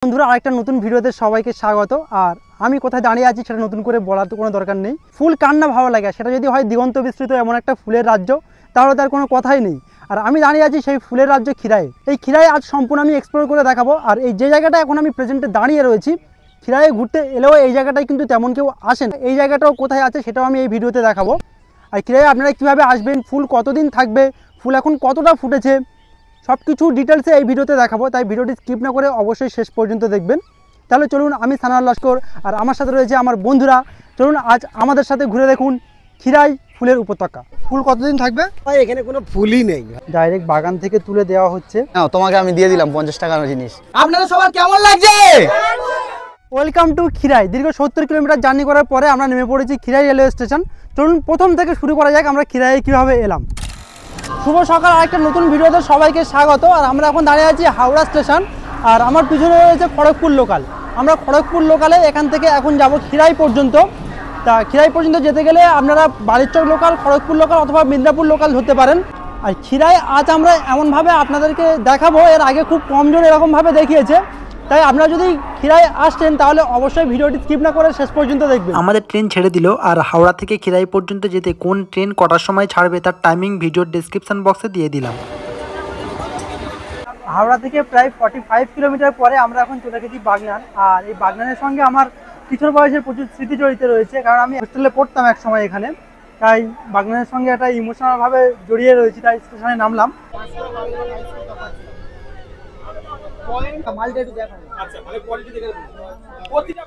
বন্ধুরা আরেকটা নতুন ভিডিওতে সবাইকে স্বাগত। আর আমি কোথায় দাঁড়িয়ে আছি সেটা নতুন করে বলার তো কোনো দরকার নেই। ফুল কার না ভালো লাগে, সেটা যদি হয় দিগন্ত বিস্তৃত এমন একটা ফুলের রাজ্য, তাহলে তার কোনো কথাই নেই। আর আমি দাঁড়িয়ে আছি সেই ফুলের রাজ্য খিরায়ে। এই খিরায়ে আজ সম্পূর্ণ আমি এক্সপ্লোর করে দেখাবো। আর এই যে জায়গাটা এখন আমি প্রেজেন্টে দাঁড়িয়ে রয়েছি, খিরায়ে ঘুরতে এলেও এই জায়গাটায় কিন্তু তেমন কেউ আসে না। এই জায়গাটাও কোথায় আছে সেটাও আমি এই ভিডিওতে দেখাবো। আর খিরায়ে আপনারা কীভাবে আসবেন, ফুল কতদিন থাকবে, ফুল এখন কতটা ফুটেছে, সব কিছু ডিটেলসে এই ভিডিওতে দেখাবো। তাই ভিডিওটি স্কিপ না করে অবশ্যই শেষ পর্যন্ত দেখবেন। তাহলে চলুন, আমি সানোয়ার লস্কর আর আমার সাথে রয়েছে আমার বন্ধুরা। চলুন আজ আমাদের সাথে ঘুরে দেখুন খিরাই ফুলের উপত্যকা। ফুল কতদিন থাকবে ভাই? এখানে কোনো ফুলই নেই, ডাইরেক্ট বাগান থেকে তুলে দেওয়া হচ্ছে। তোমাকে আমি দিয়ে দিলাম 50 টাকার জিনিস। আপনাদের সবার কেমন লাগছে? Welcome to Khirai. দীর্ঘ 70 কিলোমিটার জার্নি করার পরে আমরা নেমে পড়েছি খিরাই রেলওয়ে স্টেশন। চলুন প্রথম থেকে শুরু করা যাক, আমরা খিরাইয়ে কীভাবে এলাম। শুভ সকাল, আরেকটা নতুন ভিডিওতে সবাইকে স্বাগত। আর আমরা এখন দাঁড়িয়ে আছি হাওড়া স্টেশন, আর আমার পিছনে রয়েছে খড়গপুর লোকাল। আমরা খড়গপুর লোকালে এখান থেকে এখন যাব খিরাই পর্যন্ত। তা খিরাই পর্যন্ত যেতে গেলে আপনারা বালিচক লোকাল, খড়গপুর লোকাল অথবা মিদনাপুর লোকাল ধরতে পারেন। আর খিরাই আজ আমরা এমনভাবে আপনাদেরকে দেখাবো, এর আগে খুব কমজন এরকমভাবে দেখিয়েছে। তাই আপনারা যদি খিরাই আসছেন তাহলে অবশ্যই ভিডিওটি স্কিপ না করে শেষ পর্যন্ত দেখবেন। আমাদের ট্রেন ছেড়ে দিল, আর হাওড়া থেকে খিরাই পর্যন্ত যেতে কোন ট্রেন কটার সময় ছাড়বে তার টাইমিং ভিডিওর ডেসক্রিপশন বক্সে দিয়ে দিলাম। হাওড়া থেকে প্রায় 45 কিলোমিটার পরে আমরা এখন চলে গেছি বাগনান। আর এই বাগনানের সঙ্গে আমার কিশোর বয়সের প্রচুর স্মৃতি জড়িত রয়েছে, কারণ আমি হোস্টেলে পড়তাম এক সময় এখানে। তাই বাগনানের সঙ্গে একটা ইমোশনালভাবে জড়িয়ে রয়েছি, তাই স্টেশনে নামলাম।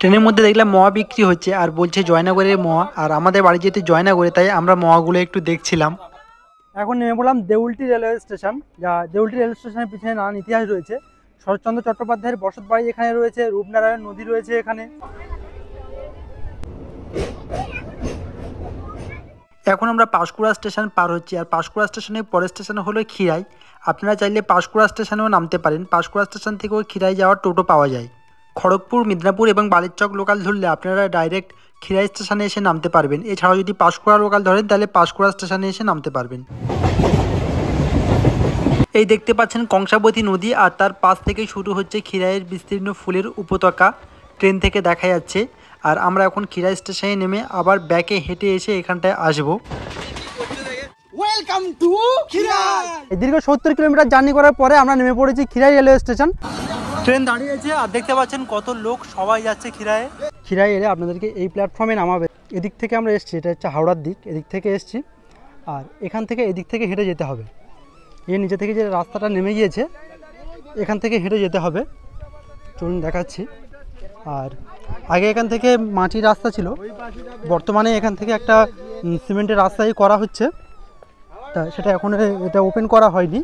ট্রেনের মধ্যে দেখলাম মোয়া বিক্রি হচ্ছে, আর বলছে জয়নগরের মোয়া, আর আমাদের বাড়ি যেতে জয়নগরে, তাই আমরা মোয়াগুলো একটু দেখছিলাম। এখন নেমে পড়লাম দেউলটি রেলওয়ে স্টেশন। যা দেউলটি রেল স্টেশনের পিছনে নানান ইতিহাস রয়েছে। শরৎচন্দ্র চট্টোপাধ্যায়ের বসত বাড়ি এখানে রয়েছে, রূপনারায়ণ নদী রয়েছে এখানে। এখন আমরা পাঁশকুড়া স্টেশন পার হচ্ছি, আর পাঁশকুড়া স্টেশনের পরের স্টেশন হলো খিরাই। আপনারা চাইলে পাঁশকুড়া স্টেশনেও নামতে পারেন। পাঁশকুড়া স্টেশন থেকেও খিরাই যাওয়ার টোটো পাওয়া যায়। খড়গপুর, মিদনাপুর এবং বালিচক লোকাল ধরলে আপনারা ডাইরেক্ট খিরাই স্টেশনে এসে নামতে পারবেন। এছাড়াও যদি পাঁশকুড়া লোকাল ধরেন তাহলে পাঁশকুড়া স্টেশনে এসে নামতে পারবেন। এই দেখতে পাচ্ছেন কংসাবতী নদী, আর তার পাশ থেকে শুরু হচ্ছে খিরাইয়ের বিস্তীর্ণ ফুলের উপত্যকা। ট্রেন থেকে দেখা যাচ্ছে। আর আমরা এখন খিরাই স্টেশনে নেমে আবার ব্যাকে হেঁটে এসে এখানটায় আসবো। Welcome to Khirai. দীর্ঘ 70 কিলোমিটার জার্নি করার পরে আমরা নেমে পড়েছি খিরাই রেলওয়ে স্টেশন। ট্রেন দাঁড়িয়েছে আর দেখতে পাচ্ছেন কত লোক সবাই যাচ্ছে খিরাইয়ে। খিরাই এলে আপনাদেরকে এই প্ল্যাটফর্মে নামাবে। এদিক থেকে আমরা এসেছি, এটা হচ্ছে হাওড়ার দিক, এদিক থেকে এসেছি। আর এখান থেকে এদিক থেকে হেঁটে যেতে হবে। এর নিচে থেকে যে রাস্তাটা নেমে গিয়েছে, এখান থেকে হেঁটে যেতে হবে। চলুন দেখাচ্ছি। আর আগে এখান থেকে মাটির রাস্তা ছিল, বর্তমানে এখান থেকে একটা সিমেন্টের রাস্তাই করা হচ্ছে। তা সেটা এখন এটা ওপেন করা হয়নি,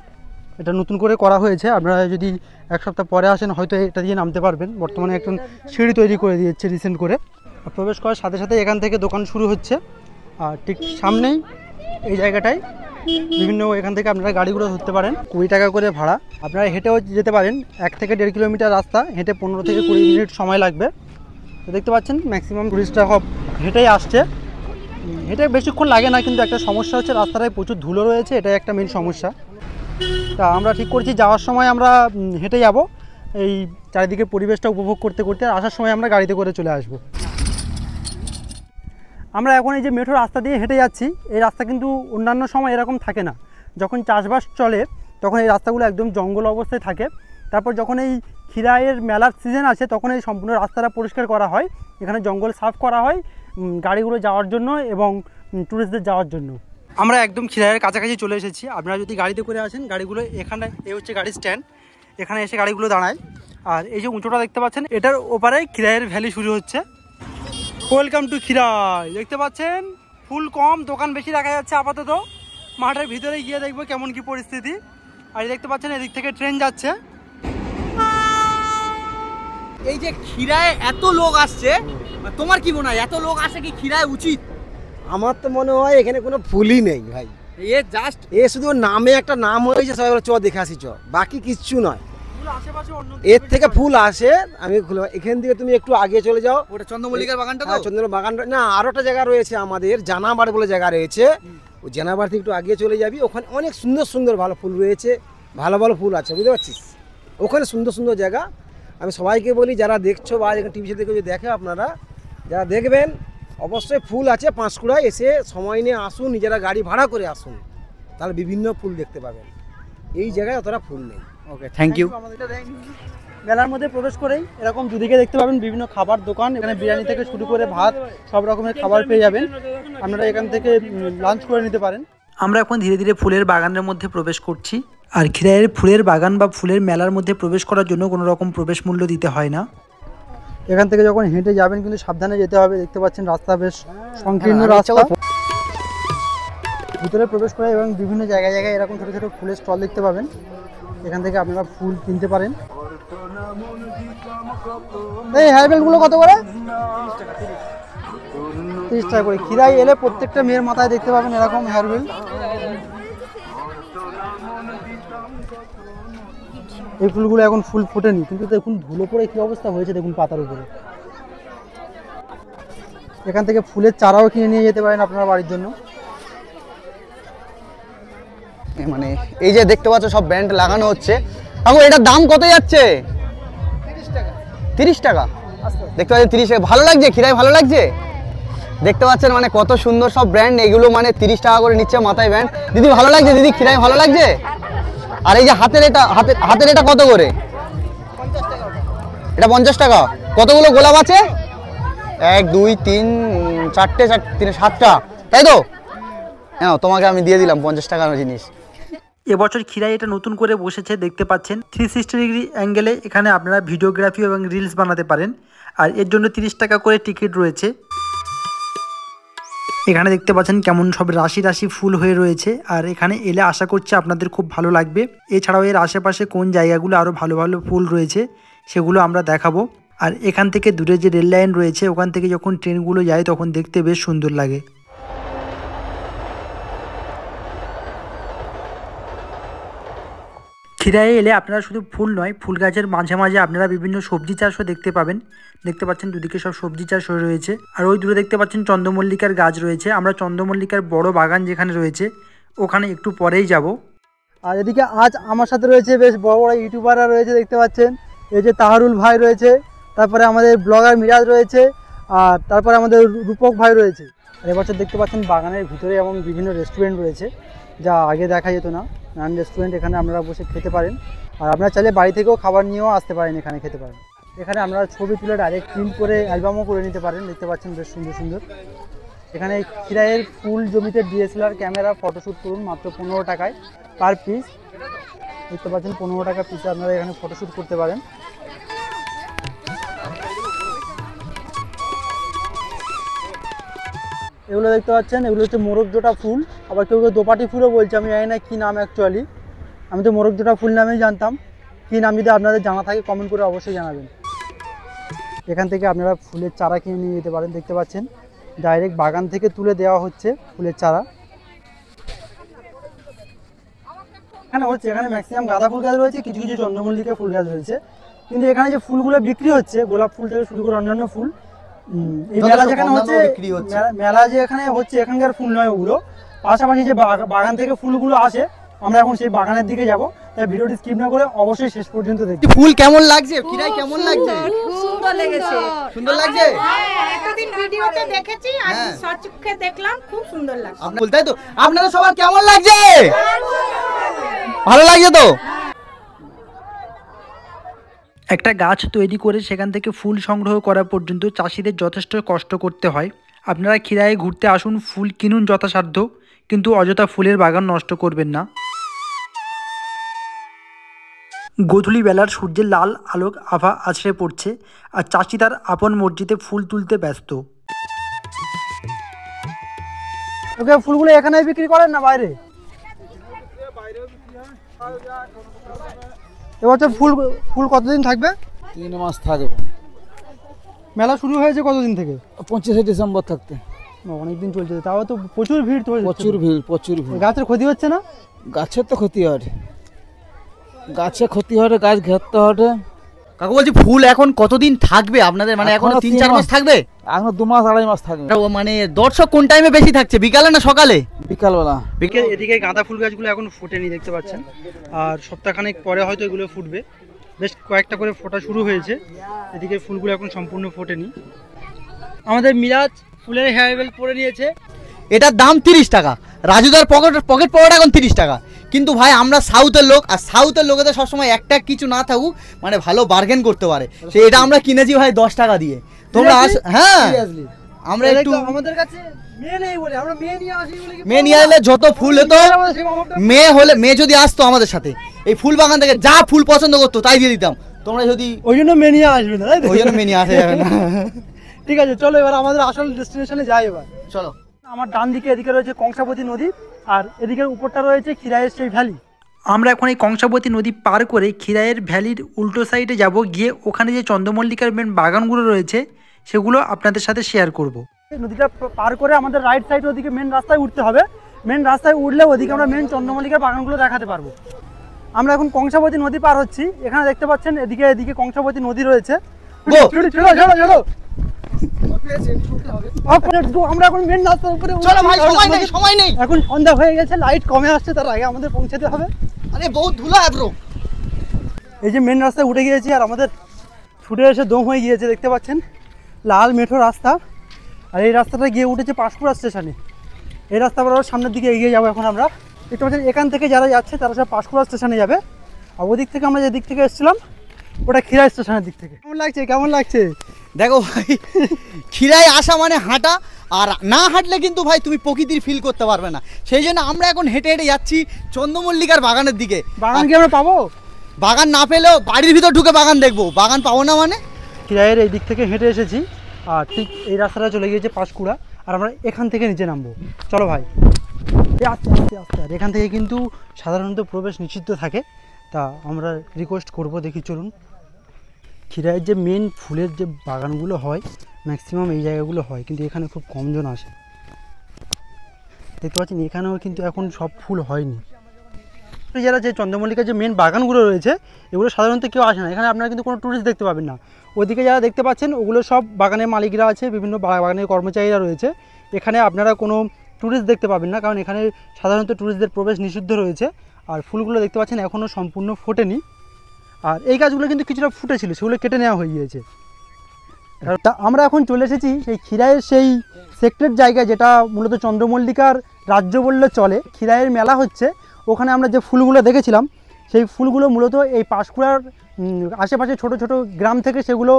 এটা নতুন করে করা হয়েছে। আপনারা যদি এক সপ্তাহ পরে আসেন হয়তো এটা দিয়ে নামতে পারবেন। বর্তমানে একজন সিঁড়ি তৈরি করে দিয়েছে রিসেন্ট করে। প্রবেশ করার সাথে সাথে এখান থেকে দোকান শুরু হচ্ছে। আর ঠিক সামনেই এই জায়গাটায় বিভিন্ন এখান থেকে আপনারা গাড়িগুলো ধরতে পারেন। 20 টাকা করে ভাড়া। আপনারা হেঁটেও যেতে পারেন। 1 থেকে 1.5 কিলোমিটার রাস্তা, হেঁটে 15 থেকে 20 মিনিট সময় লাগবে। তো দেখতে পাচ্ছেন ম্যাক্সিমাম টুরিস্টরা সব হেঁটেই আসছে। হেঁটে বেশিক্ষণ লাগে না, কিন্তু একটা সমস্যা হচ্ছে রাস্তাটায় প্রচুর ধুলো রয়েছে, এটাই একটা মেন সমস্যা। তা আমরা ঠিক করছি যাওয়ার সময় আমরা হেঁটে যাব, এই চারিদিকে পরিবেশটা উপভোগ করতে করতে। আর আসার সময় আমরা গাড়িতে করে চলে আসব। আমরা এখন এই যে মেঠো রাস্তা দিয়ে হেঁটে যাচ্ছি, এই রাস্তা কিন্তু অন্যান্য সময় এরকম থাকে না। যখন চাষবাস চলে তখন এই রাস্তাগুলো একদম জঙ্গল অবস্থায় থাকে। তারপর যখন এই খিরাইয়ের মেলার সিজন আসে তখন এই সম্পূর্ণ রাস্তাটা পরিষ্কার করা হয়। এখানে জঙ্গল সাফ করা হয় গাড়িগুলো যাওয়ার জন্য এবং ট্যুরিস্টদের যাওয়ার জন্য। আমরা একদম খিরাইয়ের কাছাকাছি চলে এসেছি। আপনারা যদি গাড়িতে করে আসেন, গাড়িগুলো এখানে, এই হচ্ছে গাড়ি স্ট্যান্ড, এখানে এসে গাড়িগুলো দাঁড়ায়। আর এই যে উঁচুটা দেখতে পাচ্ছেন, এটার ওপারে খিরাইয়ের ভ্যালি শুরু হচ্ছে। Welcome to Khirai. দেখতে পাচ্ছেন ফুল কম, দোকান বেশি দেখা যাচ্ছে আপাতত। মাঠের ভিতরে গিয়ে দেখবো কেমন কি পরিস্থিতি। আর দেখতে পাচ্ছেন এদিক থেকে ট্রেন যাচ্ছে। এই যে খিরায় এত লোক আসছে, তোমার কি মনে হয় এত লোক আসে কি খিরায় উচিত? আমার তো মনে হয় এখানে কোনো ফুলই নেই ভাই। জাস্ট শুধু নামে একটা নাম হয়েছে, সবাই বলে চ দেখে আসি চ, বাকি কিচ্ছু নয়। এর থেকে ফুল আসে। আমি এখান থেকে তুমি একটু আগে চলে যাও, ওটা চন্দ্রমল্লিকার বাগানটা। চন্দ্র বাগান না, আরো একটা জায়গা রয়েছে আমাদের, জানাবার বলে জায়গা রয়েছে। ওই জানাবার থেকে একটু আগে চলে যাবি, ওখানে অনেক সুন্দর সুন্দর ভালো ফুল রয়েছে, ভালো ভালো ফুল আছে, বুঝতে পারছিস? ওখানে সুন্দর সুন্দর জায়গা। আমি সবাইকে বলি যারা দেখছো বা টিভি থেকে যদি দেখে আপনারা যারা দেখবেন অবশ্যই ফুল আছে পাঁশকুড়ায়, এসে সময় নিয়ে আসুন, নিজেরা গাড়ি ভাড়া করে আসুন, তাহলে বিভিন্ন ফুল দেখতে পাবেন। এই জায়গায় অতটা ফুল নেই। ওকে, থ্যাংক ইউ। মেলার মধ্যে প্রবেশ করেই এরকম দুদিকে দেখতে পাবেন বিভিন্ন খাবার দোকান, এখানে বিরিয়ানি থেকে শুরু করে ভাত সব রকমের খাবার পেয়ে যাবেন। আপনারা এখান থেকে লাঞ্চ করে নিতে পারেন। আমরা এখন ধীরে ধীরে ফুলের বাগানের মধ্যে প্রবেশ করছি। আর খিরাইয়ের ফুলের বাগান বা ফুলের মেলার মধ্যে প্রবেশ করার জন্য কোনো রকম প্রবেশ মূল্য দিতে হয় না। এখান থেকে যখন হেঁটে যাবেন কিন্তু সাবধানে যেতে হবে। দেখতে পাচ্ছেন রাস্তা বেশ সংকীর্ণ রাস্তা। ভিতরে প্রবেশ করে এবং বিভিন্ন জায়গায় জায়গায় এরকম ছোটো ছোটো ফুলের স্টল দেখতে পাবেন। এখান থেকে আপনারা ফুল কিনতে পারেন। এই হেয়ারবেলগুলো কত করে? 30 টাকা করে। খিরাই এলে প্রত্যেকটা মেয়ের মাথায় দেখতে পাবেন এরকম হেয়ারবেল। এই ফুলগুলো এখন ফুল ফোটেনি, কিন্তু দেখুন ধুলো পড়ে কী অবস্থা হয়েছে দেখুন পাতার উপরে। এখান থেকে ফুলের চারাও কিনে নিয়ে যেতে পারেন আপনার বাড়ির জন্য। মানে এই যে দেখতে পাচ্ছ সব ব্যান্ড লাগানো হচ্ছে। এখন এটার দাম কত যাচ্ছে? 30 টাকা। দেখতে পাচ্ছেন 30 টাকা। ভালো লাগছে? খিরাই ভালো লাগছে? দেখতে পাচ্ছেন মানে কত সুন্দর সব ব্র্যান্ড, এগুলো মানে 30 টাকা করে নিচ্ছে মাথায় ব্যান্ড। দিদি ভালো লাগছে? দিদি খিরাই ভালো লাগছে? আর এই যে হাতের এটা কত করে? এটা 50 টাকা। কতগুলো গোলাপ আছে? 1 2 3 4টে 7টা, তাই তো? হ্যাঁ, তোমাকে আমি দিয়ে দিলাম 50 টাকার জিনিস। এবছর খিরাই এটা নতুন করে বসেছে, দেখতে পাচ্ছেন 360 ডিগ্রি অ্যাঙ্গেলে এখানে আপনারা ভিডিওগ্রাফি এবং রিলস বানাতে পারেন। আর এর জন্য 30 টাকা করে টিকিট রয়েছে। এখানে দেখতে পাচ্ছেন কেমন সব রাশি রাশি ফুল হয়ে রয়েছে। আর এখানে এলে আশা করছি আপনাদের খুব ভালো লাগবে। এছাড়াও এর আশেপাশে কোন জায়গাগুলো আরও ভালো ভালো ফুল রয়েছে সেগুলো আমরা দেখাবো। আর এখান থেকে দূরে যে রেল লাইন রয়েছে ওখান থেকে যখন ট্রেনগুলো যায় তখন দেখতে বেশ সুন্দর লাগে। খিরাইয়ে এলে আপনারা শুধু ফুল নয়, ফুল গাছের মাঝে মাঝে আপনারা বিভিন্ন সবজি চাষও দেখতে পাবেন। দেখতে পাচ্ছেন দুদিকে সব সবজি চাষ হয়ে রয়েছে। আর ওই দূরে দেখতে পাচ্ছেন চন্দ্রমল্লিকার গাছ রয়েছে। আমরা চন্দ্রমল্লিকার বড় বাগান যেখানে রয়েছে ওখানে একটু পরেই যাব। আর এদিকে আজ আমার সাথে রয়েছে বেশ বড় বড় ইউটিউবাররা রয়েছে, দেখতে পাচ্ছেন। এই যে তাহারুল ভাই রয়েছে, তারপরে আমাদের ব্লগার মিরাজ রয়েছে, আর তারপরে আমাদের রূপক ভাই রয়েছে। আর এবছর দেখতে পাচ্ছেন বাগানের ভিতরে এবং বিভিন্ন রেস্টুরেন্ট রয়েছে, যা আগে দেখা যেত না। নান রেস্টুরেন্ট, এখানে আপনারা বসে খেতে পারেন। আর আপনারা চাইলে বাড়ি থেকেও খাবার নিয়েও আসতে পারেন, এখানে খেতে পারেন। এখানে আপনারা ছবি তুলে ডাইরেক্ট প্রিন্ট করে অ্যালবামও করে নিতে পারেন। দেখতে পাচ্ছেন বেশ সুন্দর সুন্দর। এখানে খিরাইয়ের ফুল জমিতে DSLR ক্যামেরা ফটোশ্যুট করুন মাত্র 15 টাকায় পার পিস। দেখতে পাচ্ছেন 15 টাকা পিসে আপনারা এখানে ফটোশ্যুট করতে পারেন। এগুলো দেখতে পাচ্ছেন, এগুলো হচ্ছে মোরগজোটা ফুল, আবার কেউ কেউ দোপাটি ফুলও বলছে। আমি জানি না কী নাম অ্যাকচুয়ালি, আমি তো মোরগজোটা ফুল নামেই জানতাম। কী নাম যদি আপনাদের জানা থাকে কমেন্ট করে অবশ্যই জানাবেন। এখান থেকে আপনারা ফুলের চারা কিনে নিয়ে যেতে পারেন। দেখতে পাচ্ছেন ডাইরেক্ট বাগান থেকে তুলে দেওয়া হচ্ছে ফুলের চারা। এখানে ম্যাক্সিমাম গাঁদা ফুল গাছ রয়েছে, কিছু কিছু চন্দ্রমল্লিকা ফুল গাছ রয়েছে। কিন্তু এখানে যে ফুলগুলো বিক্রি হচ্ছে, গোলাপ ফুল থেকে শুরু করে অন্যান্য ফুল, এই মেলা যেখানে হচ্ছে, মেলা যে এখানে হচ্ছে এখানকার ফুল নয় ওগুলো, পাশাপাশি যে বাগান থেকে ফুলগুলো আসে, আমরা এখন সেই বাগানের দিকে যাব। তাই ভিডিওটি স্কিপ না করে অবশ্যই শেষ পর্যন্ত দেখুন। ফুল কেমন লাগছে? খিরাই কেমন লাগছে? খুব সুন্দর লেগেছে। সুন্দর লাগছে? এতদিন ভিডিওতে দেখেছি, আজ সচক্ষে দেখলাম, খুব সুন্দর লাগছে। আপনি বলতে তো আপনারা সবার কেমন লাগছে? ভালো লাগছে তো? একটা গাছ তৈরি করে সেখান থেকে ফুল সংগ্রহ করা পর্যন্ত চাষিদের যথেষ্ট কষ্ট করতে হয়। আপনারা খিরাইয়ে ঘুরতে আসুন, ফুল কিনুন যথাসাধ্য, কিন্তু অযথা ফুলের বাগান নষ্ট করবেন না। গোধূলি বেলার সূর্যের লাল আলোক আভা আছড়ে পড়ছে, আর চাষি তার আপন মসজিদে ফুল তুলতে ব্যস্ত। ওকে, ফুলগুলো এখানেই বিক্রি করেন না বাইরে? এবছর ফুল কতদিন থাকবে? 3 মাস থাকবে। মেলা শুরু হয়েছে কতদিন থেকে? 25 ডিসেম্বর থাকতে। অনেকদিন চলছে, তাও তো প্রচুর ভিড়। প্রচুর ভিড়। গাছের ক্ষতি হচ্ছে না? গাছের তো ক্ষতি হয়, গাছে ক্ষতি হয়, গাছ ঘেরতে হয়। কাকু বলছি ফুল এখন কতদিন থাকবে আপনাদের? মানে এখন 3-4 মাস থাকবে? এখন 2 মাস 2.5 মাস থাকবে। মানে দর্শক কোন টাইমে বেশি থাকছে, বিকালে না সকালে? বিকালবেলা। এদিকে গাঁদা ফুল গাছগুলো এখন ফুটেনি, দেখতে পাচ্ছেন। আর সপ্তাহখানেক পরে হয়তো এগুলো ফুটবে। বেশ কয়েকটা করে ফোটা শুরু হয়েছে, এদিকে ফুলগুলো এখন সম্পূর্ণ ফোটেনি। আমাদের মিরাজ ফুলের হেয়ার বেল পরে নিয়েছে, এটার দাম 30 টাকা। রাজুদার পকেট পড়াটা এখন 30 টাকা। কিন্তু ভাই আমরা সাউথের লোক, আর সাউথের লোকেদের সবসময় একটা কিছু না থাকুক, মানে ভালো বার্গেন করতে পারে। সে এটা আমরা কিনেছি ভাই 10 টাকা দিয়ে। তোমরা হ্যাঁ আমরা একটু আমাদের কাছে মেয়ে নেই বলে আমরা মেয়ে নিয়ে আসি বলে মেয়ে নিয়ে এলে যত ফুল হতো, মেয়ে যদি আসতো আমাদের সাথে এই ফুল বাগান থেকে যা ফুল পছন্দ করতো তাই দিয়ে দিতাম। তোমরা যদি ওই জন্য মেয়ে নিয়ে আসবে না, ওই জন্য মেয়ে নিয়ে আসা যাবে না। ঠিক আছে, চলো এবার আমাদের আসল ডেস্টিনেশনে যাই। এবার চলো। আমার ডান দিকে এদিকে রয়েছে কংসাবতী নদী, আর এদিকের উপরটা রয়েছে খিরাইয়ের সেই ভ্যালি। আমরা এখন এই কংসাবতী নদী পার করে খিরাইয়ের ভ্যালির উল্টো সাইডে যাব, গিয়ে ওখানে যে চন্দ্রমল্লিকার মেন বাগানগুলো রয়েছে সেগুলো আপনাদের সাথে শেয়ার করব। নদীটা পার করে আমাদের রাইট সাইড ওদিকে মেন রাস্তায় উঠতে হবে। মেন রাস্তায় উঠলে ওদিকে আমরা মেন চন্দ্রমল্লিকার বাগানগুলো দেখাতে পারবো। আমরা এখন কংসাবতী নদী পার হচ্ছি। এখানে দেখতে পাচ্ছেন এদিকে কংসাবতী নদী রয়েছে। আমরা এখন মেন রাস্তার উপরে সময় নেই, এখন সন্ধ্যা হয়ে গেছে, লাইট কমে আসছে, তার আগে আমাদের পৌঁছাতে হবে। আরে বহুত ধুলা ব্রো। এই যে মেন রাস্তায় উঠে গিয়েছি, আর আমাদের ছুটে এসে দম হয়ে গিয়েছে। দেখতে পাচ্ছেন লাল মেঠো রাস্তা, আর এই রাস্তাটা গিয়ে উঠেছে পাঁশকুড়া স্টেশনে। এই রাস্তা বরাবর সামনের দিকে এগিয়ে যাবো। এখন আমরা দেখতে পাচ্ছেন এখান থেকে যারা যাচ্ছে তারা সব পাঁশকুড়া স্টেশনে যাবে, আর ওদিক থেকে আমরা যে দিক থেকে এসেছিলাম ওটা খিরাই স্টেশনের দিক থেকে। কেমন লাগছে দেখো ভাই, খিরাই আসা মানে হাঁটা, আর না হাঁটলে কিন্তু ভাই তুমি প্রকৃতির ফিল করতে পারবে না। সেই জন্য আমরা এখন হেঁটে হেঁটে যাচ্ছি চন্দ্রমল্লিকার বাগানের দিকে। বাগান কি আমরা পাবো? বাগান না পেলেও বাড়ির ভিতর ঢুকে বাগান দেখবো, বাগান পাবো না মানে? খিরাইয়ের এই দিক থেকে হেঁটে এসেছি, আর ঠিক এই রাস্তাটা চলে গিয়েছে পাঁশকুড়া, আর আমরা এখান থেকে নিচে নামবো। চলো ভাই, আস্তে আস্তে আস্তে। আর এখান থেকে কিন্তু সাধারণত প্রবেশ নিষিদ্ধ থাকে, তা আমরা রিকোয়েস্ট করব, দেখি চলুন। খিরাইয়ের যে মেন ফুলের যে বাগানগুলো হয় ম্যাক্সিমাম এই জায়গাগুলো হয়, কিন্তু এখানে খুব কমজন আসে। দেখতে পাচ্ছেন এখানেও কিন্তু এখন সব ফুল হয়নি। যারা যে চন্দ্রমল্লিকার যে মেন বাগানগুলো রয়েছে এগুলো সাধারণত কেউ আসে না, এখানে আপনারা কিন্তু কোনো টুরিস্ট দেখতে পাবেন না। ওদিকে যারা দেখতে পাচ্ছেন ওগুলো সব বাগানের মালিকরা আছে, বিভিন্ন বাগানের কর্মচারীরা রয়েছে। এখানে আপনারা কোনো টুরিস্ট দেখতে পাবেন না, কারণ এখানে সাধারণত টুরিস্টদের প্রবেশ নিষিদ্ধ রয়েছে। আর ফুলগুলো দেখতে পাচ্ছেন এখনও সম্পূর্ণ ফোটেনি, আর এই গাছগুলো কিন্তু কিছুটা ফুটেছিল, সেগুলো কেটে নেওয়া হয়ে গিয়েছে। তা আমরা এখন চলে এসেছি সেই খিরাইয়ের সেই সেক্রেট জায়গায়, যেটা মূলত চন্দ্রমল্লিকার রাজ্য বললে চলে। খিরাইয়ের মেলা হচ্ছে, ওখানে আমরা যে ফুলগুলো দেখেছিলাম সেই ফুলগুলো মূলত এই পাঁশকুড়ার আশেপাশে ছোট ছোট গ্রাম থেকে সেগুলো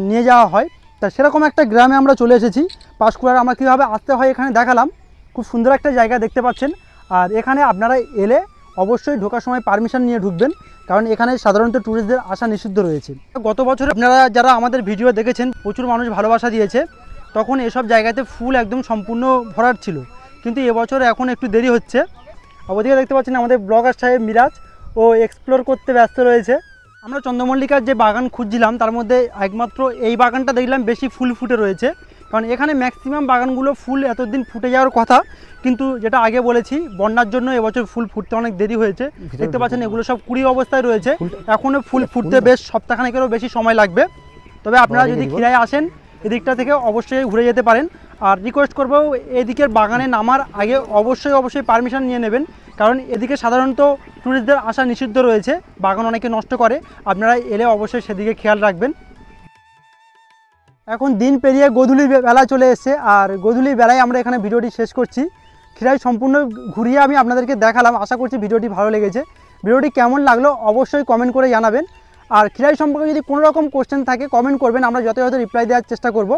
নিয়ে যাওয়া হয়। তা সেরকম একটা গ্রামে আমরা চলে এসেছি। পাঁশকুড়ার আমরা কীভাবে আসতে হয় এখানে দেখালাম। খুব সুন্দর একটা জায়গা দেখতে পাচ্ছেন, আর এখানে আপনারা এলে অবশ্যই ঢোকার সময় পারমিশন নিয়ে ঢুকবেন, কারণ এখানে সাধারণত ট্যুরিস্টদের আসা নিষিদ্ধ রয়েছে। গত বছর আপনারা যারা আমাদের ভিডিও দেখেছেন প্রচুর মানুষ ভালোবাসা দিয়েছে, তখন এসব জায়গাতে ফুল একদম সম্পূর্ণ ভরাট ছিল, কিন্তু এবছর এখন একটু দেরি হচ্ছে। ওদিকে দেখতে পাচ্ছেন আমাদের ব্লগার সাহেব মিরাজ, ও এক্সপ্লোর করতে ব্যস্ত রয়েছে। আমরা চন্দ্রমল্লিকার যে বাগান খুঁজছিলাম তার মধ্যে একমাত্র এই বাগানটা দেখলাম বেশি ফুল ফুটে রয়েছে, কারণ এখানে ম্যাক্সিমাম বাগানগুলো ফুল এতদিন ফুটে যাওয়ার কথা, কিন্তু যেটা আগে বলেছি বন্যার জন্য এবছর ফুল ফুটতে অনেক দেরি হয়েছে। দেখতে পাচ্ছেন এগুলো সব কুড়ি অবস্থায় রয়েছে, এখনও ফুল ফুটতে বেশ সপ্তাহখানেকেরও বেশি সময় লাগবে। তবে আপনারা যদি খিরাই আসেন এদিকটা থেকে অবশ্যই ঘুরে যেতে পারেন। আর রিকোয়েস্ট করবো এদিকের বাগানে নামার আগে অবশ্যই পারমিশন নিয়ে নেবেন, কারণ এদিকে সাধারণত ট্যুরিস্টদের আসা নিষিদ্ধ রয়েছে, বাগান অনেকে নষ্ট করে। আপনারা এলে অবশ্যই সেদিকে খেয়াল রাখবেন। এখন দিন পেরিয়ে গোধূলি বেলা চলে এসছে, আর গোধূলি বেলায় আমরা এখানে ভিডিওটি শেষ করছি। খিরাই সম্পূর্ণ ঘুরিয়ে আমি আপনাদেরকে দেখালাম, আশা করছি ভিডিওটি ভালো লেগেছে। ভিডিওটি কেমন লাগলো অবশ্যই কমেন্ট করে জানাবেন, আর খিরাই সম্পর্কে যদি কোনো রকম কোশ্চেন থাকে কমেন্ট করবেন, আমরা যথাযথ রিপ্লাই দেওয়ার চেষ্টা করব।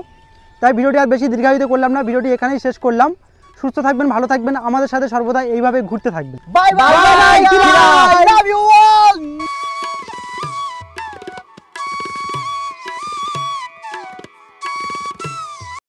তাই ভিডিওটি আর বেশি দীর্ঘায়িত করলাম না, ভিডিওটি এখানেই শেষ করলাম। সুস্থ থাকবেন, ভালো থাকবেন, আমাদের সাথে সর্বদা এইভাবে ঘুরতে থাকবেন। Bye bye, love you all.